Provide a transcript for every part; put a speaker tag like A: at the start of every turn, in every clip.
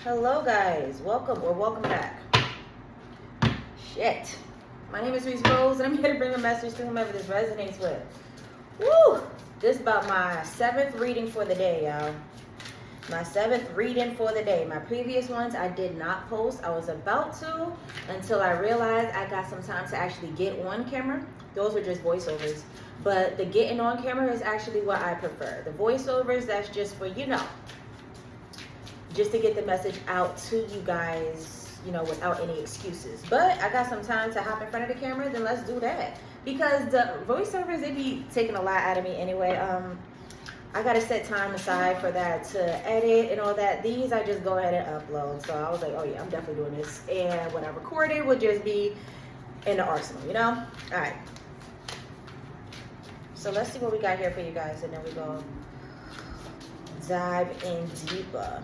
A: Hello guys, welcome or welcome back. Shit. My name is Rees and I'm here to bring a message to whomever this resonates with. Woo! This is about my 7th reading for the day, y'all. My 7th reading for the day. My previous ones I did not post. I was about to until I realized I got some time to actually get on camera. Those were just voiceovers. But the getting on camera is actually what I prefer. The voiceovers, that's just for, just to get the message out to you guys, without any excuses. But I got some time to hop in front of the camera, then let's do that. Because the voiceovers, they be taking a lot out of me anyway. I got to set time aside for that to edit and all that. These I just go ahead and upload. So I was like, oh yeah, I'm definitely doing this. And when I record it, will just be in the arsenal, All right. So let's see what we got here for you guys. And then we go dive in deeper.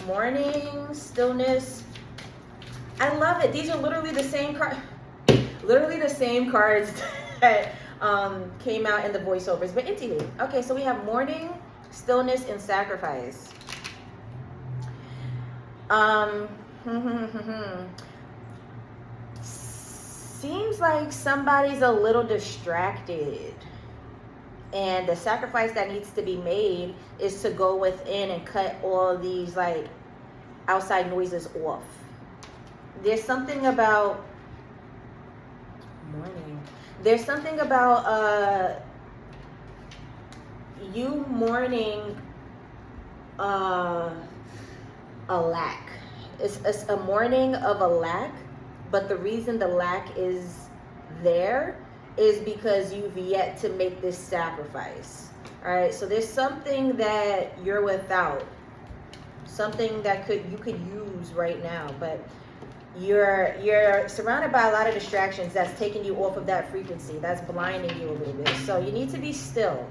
A: Morning, stillness. I love it. These are literally the same cards that came out in the voiceovers. But anyway, okay, so we have morning, stillness, and sacrifice. Seems like somebody's a little distracted. And the sacrifice that needs to be made is to go within and cut all these like outside noises off. There's something about morning. There's something about you mourning a lack. It's a mourning of a lack, but the reason the lack is there is because you've yet to make this sacrifice. All right, so there's something that you're without, something that you could use right now, but you're surrounded by a lot of distractions that's taking you off of that frequency, that's blinding you a little bit. So you need to be still.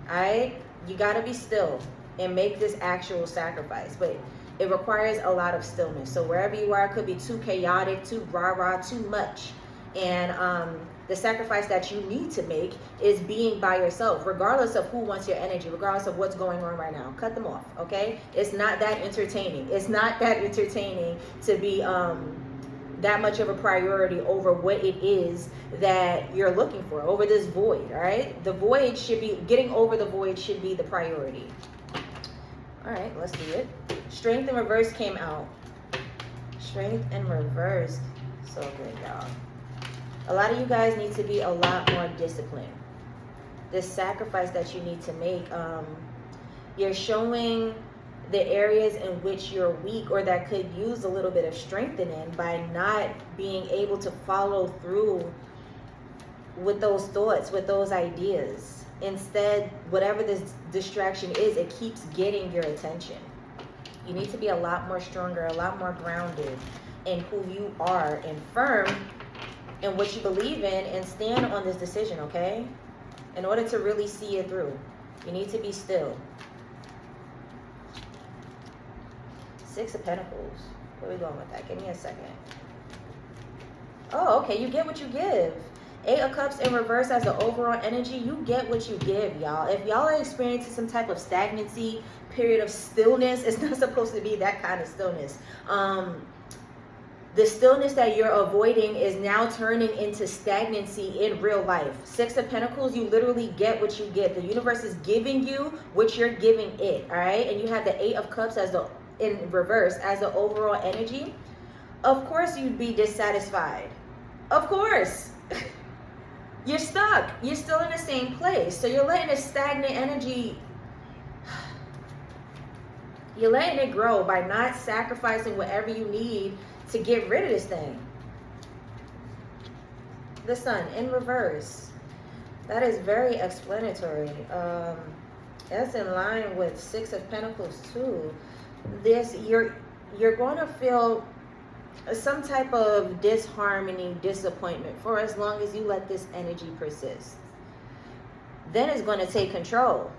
A: All right, you got to be still and make this actual sacrifice, but it requires a lot of stillness. So wherever you are, it could be too chaotic, too rah-rah, too much. And the sacrifice that you need to make is being by yourself, regardless of who wants your energy, regardless of what's going on right now. Cut them off, okay? It's not that entertaining. It's not that entertaining to be that much of a priority over what it is that you're looking for, over this void, all right? The void should be, getting over the void should be the priority. All right, let's do it. Strength in reverse came out. Strength in reverse. So good, y'all. A lot of you guys need to be a lot more disciplined. This sacrifice that you need to make, you're showing the areas in which you're weak or that could use a little bit of strengthening by not being able to follow through with those thoughts, with those ideas. Instead, whatever this distraction is, it keeps getting your attention. You need to be a lot more stronger, a lot more grounded in who you are and firm in what you believe in, and stand on this decision, okay? In order to really see it through, you need to be still. 6 of Pentacles. Where are we going with that? Give me a second. Oh, okay, you get what you give. 8 of Cups in reverse as the overall energy. You get what you give, y'all. If y'all are experiencing some type of stagnancy, period of stillness, it's not supposed to be that kind of stillness. The stillness that you're avoiding is now turning into stagnancy in real life. 6 of Pentacles, you literally get what you get. The universe is giving you what you're giving it, all right? And you have the 8 of Cups as in reverse as the overall energy. Of course you'd be dissatisfied. Of course. You're stuck. You're still in the same place. So you're letting this stagnant energy, you're letting it grow by not sacrificing whatever you need to get rid of this thing. The Sun in reverse. That is very explanatory. That's in line with 6 of Pentacles too. You're going to feel some type of disharmony, disappointment for as long as you let this energy persist. Then it's going to take control.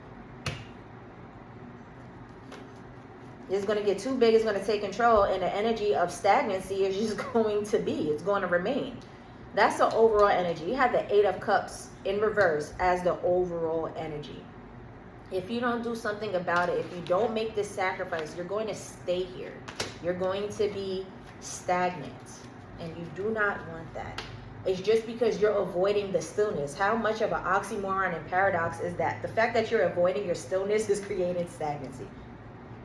A: It's going to get too big, it's going to take control, and the energy of stagnancy is just it's going to remain. That's the overall energy. You have the 8 of Cups in reverse as the overall energy. If you don't do something about it, if you don't make this sacrifice, you're going to stay here. You're going to be stagnant. And you do not want that. It's just because you're avoiding the stillness. How much of an oxymoron and paradox is that? The fact that you're avoiding your stillness is creating stagnancy.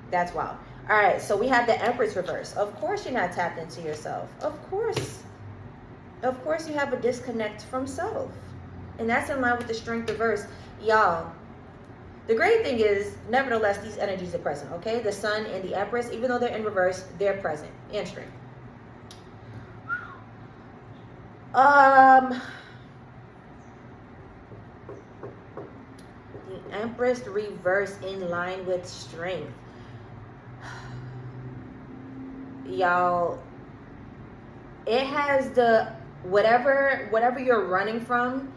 A: That's wild. All right, so we have the Empress reverse. Of course you're not tapped into yourself. Of course. Of course you have a disconnect from self. And that's in line with the Strength reverse. Y'all, the great thing is, nevertheless, these energies are present, okay? The Sun and the Empress, even though they're in reverse, they're present in Strength. The Empress reverse in line with Strength. Y'all, it has the whatever you're running from,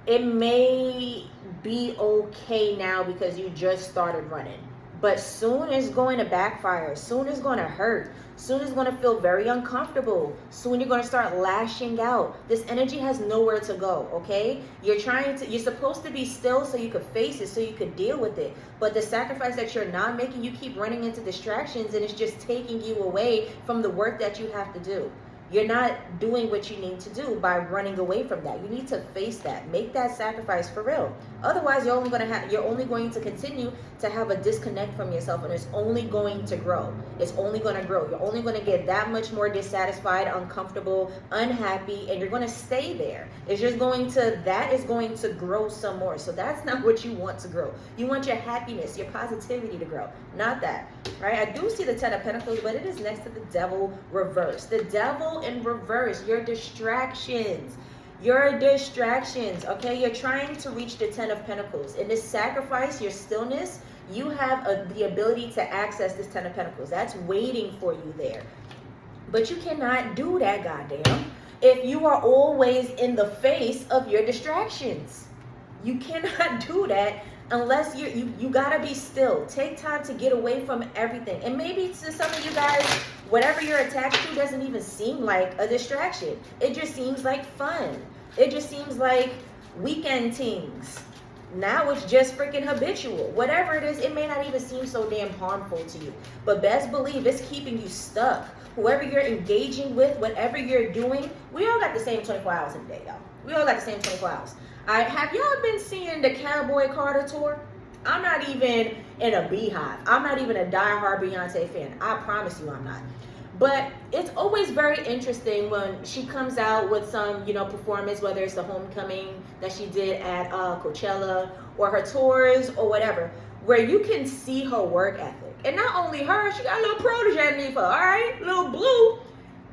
A: it may be okay now because you just started running, but soon it's going to backfire. Soon it's going to hurt. Soon it's going to feel very uncomfortable. Soon you're going to start lashing out. This energy has nowhere to go, okay? You're supposed to be still so you could face it, so you could deal with it. But the sacrifice that you're not making, you keep running into distractions, and it's just taking you away from the work that you have to do. You're not doing what you need to do by running away from that. You need to face that. Make that sacrifice for real. Otherwise, you're only going to continue to have a disconnect from yourself, and it's only going to grow. It's only going to grow. You're only going to get that much more dissatisfied, uncomfortable, unhappy, and you're going to stay there. That is going to grow some more. So that's not what you want to grow. You want your happiness, your positivity to grow, not that. Right? I do see the Ten of Pentacles, but it is next to the Devil reverse. The Devil in reverse, your distractions. Your distractions, okay? You're trying to reach the Ten of Pentacles. In this sacrifice, your stillness, you have the ability to access this Ten of Pentacles. That's waiting for you there. But you cannot do that, goddamn, if you are always in the face of your distractions. You cannot do that unless you gotta be still. Take time to get away from everything. And maybe to some of you guys, whatever you're attached to doesn't even seem like a distraction. It just seems like fun. It just seems like weekend things. Now it's just freaking habitual. Whatever it is, it may not even seem so damn harmful to you. But best believe it's keeping you stuck. Whoever you're engaging with, whatever you're doing, we all got the same 24 hours in a day, y'all. We all got the same 24 hours. Have y'all been seeing the Cowboy Carter tour? I'm not even in a beehive. I'm not even a diehard Beyonce fan. I promise you I'm not. But it's always very interesting when she comes out with some, performance, whether it's the homecoming that she did at Coachella or her tours or whatever, where you can see her work ethic. And not only her, she got a little protege underneath her, all right? Little Blue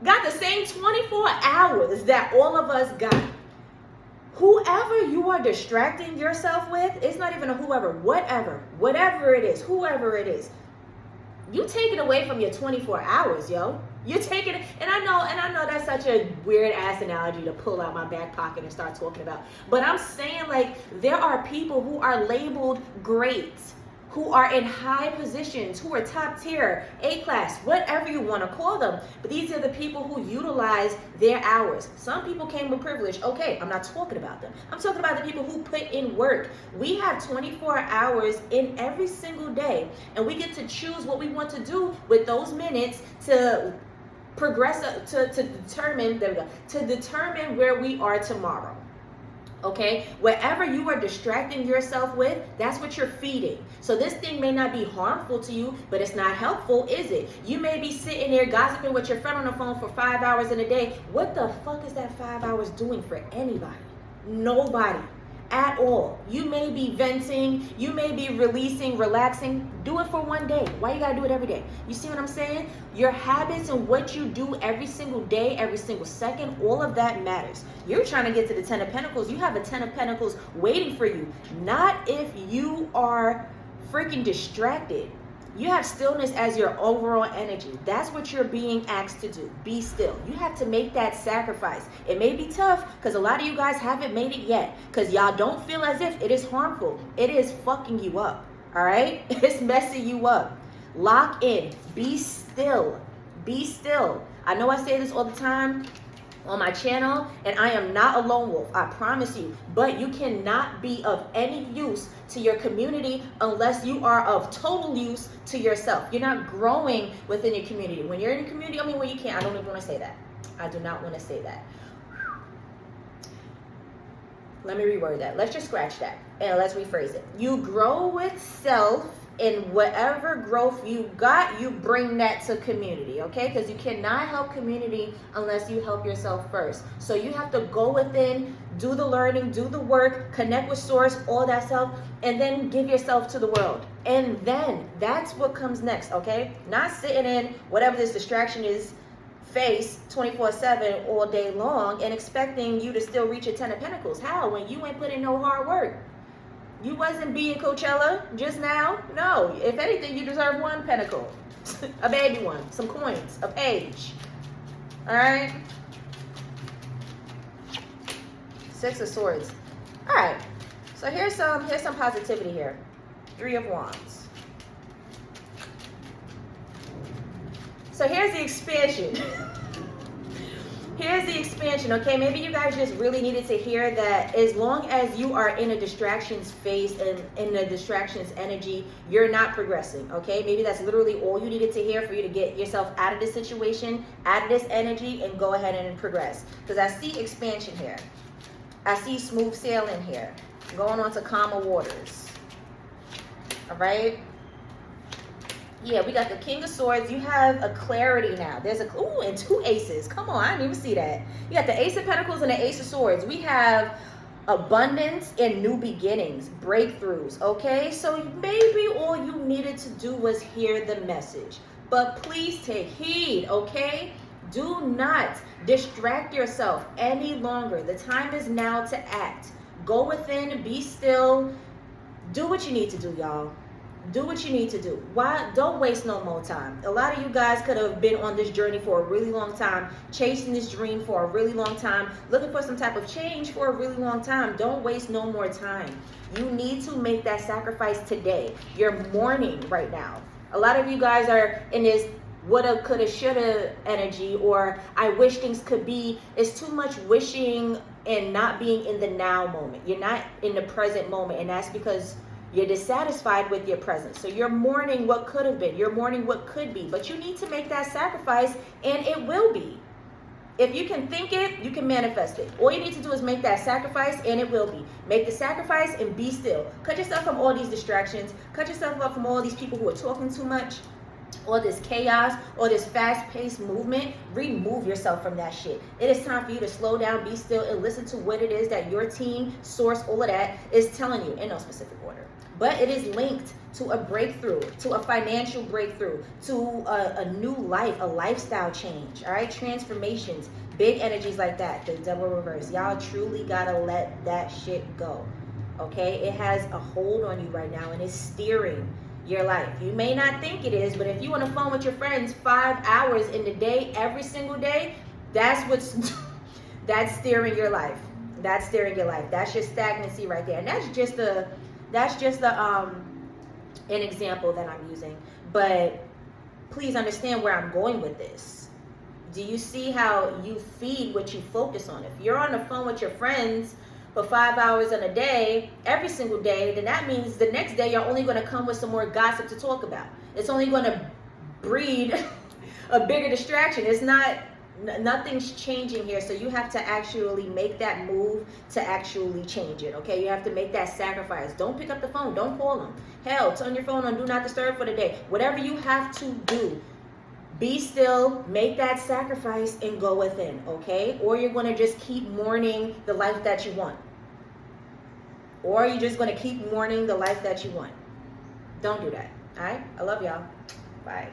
A: got the same 24 hours that all of us got. Whoever you are distracting yourself with, it's not even a whoever, whatever it is, whoever it is, you take it away from your 24 hours, yo. You take it, and I know that's such a weird ass analogy to pull out my back pocket and start talking about. But I'm saying, like, there are people who are labeled great, who are in high positions, who are top tier, A-class, whatever you want to call them. But these are the people who utilize their hours. Some people came with privilege. Okay, I'm not talking about them. I'm talking about the people who put in work. We have 24 hours in every single day, and we get to choose what we want to do with those minutes to progress, to determine where we are tomorrow. Okay, wherever you are distracting yourself with, that's what you're feeding. So this thing may not be harmful to you, but it's not helpful, is it? You may be sitting there gossiping with your friend on the phone for 5 hours in a day. What the fuck is that 5 hours doing for anybody? Nobody at all. You may be venting, you may be releasing, relaxing. Do it for one day. Why you gotta do it every day? You see what I'm saying? Your habits and what you do every single day, every single second, all of that matters. You're trying to get to the Ten of Pentacles. You have a Ten of Pentacles waiting for you. Not if you are freaking distracted. You have stillness as your overall energy. That's what you're being asked to do. Be still. You have to make that sacrifice. It may be tough because a lot of you guys haven't made it yet because y'all don't feel as if it is harmful. It is fucking you up. All right? It's messing you up. Lock in. Be still. Be still. I know I say this all the time. on my channel, and I am not a lone wolf, I promise you. But you cannot be of any use to your community unless you are of total use to yourself. You're not growing within your community. When you're in a community, I mean, well, you can't. I don't even want to say that. I do not want to say that. Let me reword that. Let's just scratch that and let's rephrase it. You grow with self, and whatever growth you got, you bring that to community, okay? Because you cannot help community unless you help yourself first. So you have to go within, do the learning, do the work, connect with source, all that stuff, and then give yourself to the world. And then that's what comes next, okay? Not sitting in whatever this distraction is, face 24/7 all day long and expecting you to still reach a 10 of Pentacles. How? When you ain't put in no hard work. You wasn't being Coachella just now. No, if anything, you deserve one pentacle, a baby one, some coins, a page. All right. Six of Swords. All right. So here's some positivity here. Three of Wands. So here's the expansion. Here's the expansion, okay? Maybe you guys just really needed to hear that as long as you are in a distractions phase and in a distractions energy, you're not progressing, okay? Maybe that's literally all you needed to hear for you to get yourself out of this situation, out of this energy, and go ahead and progress. Because I see expansion here. I see smooth sailing here. Going on to calmer waters. All right? Yeah, we got the King of Swords. You have a clarity now. There's a, ooh, and two aces. Come on, I didn't even see that. You got the Ace of Pentacles and the Ace of Swords. We have abundance and new beginnings, breakthroughs, okay? So maybe all you needed to do was hear the message. But please take heed, okay? Do not distract yourself any longer. The time is now to act. Go within, be still. Do what you need to do, y'all. Do what you need to do. Why? Don't waste no more time. A lot of you guys could have been on this journey for a really long time, chasing this dream for a really long time, looking for some type of change for a really long time. Don't waste no more time. You need to make that sacrifice today. You're mourning right now. A lot of you guys are in this woulda, coulda, shoulda energy, or I wish things could be. It's too much wishing and not being in the now moment. You're not in the present moment, and that's because you're dissatisfied with your present. So you're mourning what could have been. You're mourning what could be. But you need to make that sacrifice, and it will be. If you can think it, you can manifest it. All you need to do is make that sacrifice, and it will be. Make the sacrifice and be still. Cut yourself from all these distractions. Cut yourself up from all these people who are talking too much. All this chaos, or this fast-paced movement. Remove yourself from that shit. It is time for you to slow down, be still, and listen to what it is that your team, source, all of that is telling you in no specific order. But it is linked to a breakthrough, to a financial breakthrough, to a new life, a lifestyle change, all right? Transformations, big energies like that, the double reverse. Y'all truly gotta let that shit go, okay? It has a hold on you right now, and it's steering your life. You may not think it is, but if you on the phone with your friends 5 hours in the day, every single day, that's what's, that's steering your life. That's steering your life. That's your stagnancy right there. And that's just an example that I'm using. But please understand where I'm going with this. Do you see how you feed what you focus on? If you're on the phone with your friends for 5 hours in a day, every single day, then that means the next day you're only going to come with some more gossip to talk about. It's only going to breed a bigger distraction. It's not, nothing's changing here. So you have to actually make that move to actually change it, okay? You have to make that sacrifice. Don't pick up the phone. Don't call them. Hell, turn your phone on Do Not Disturb for the day. Whatever you have to do, be still, make that sacrifice, and go within, okay? Or you're going to just keep mourning the life that you want. Or you're just going to keep mourning the life that you want. Don't do that, all right? I love y'all. Bye.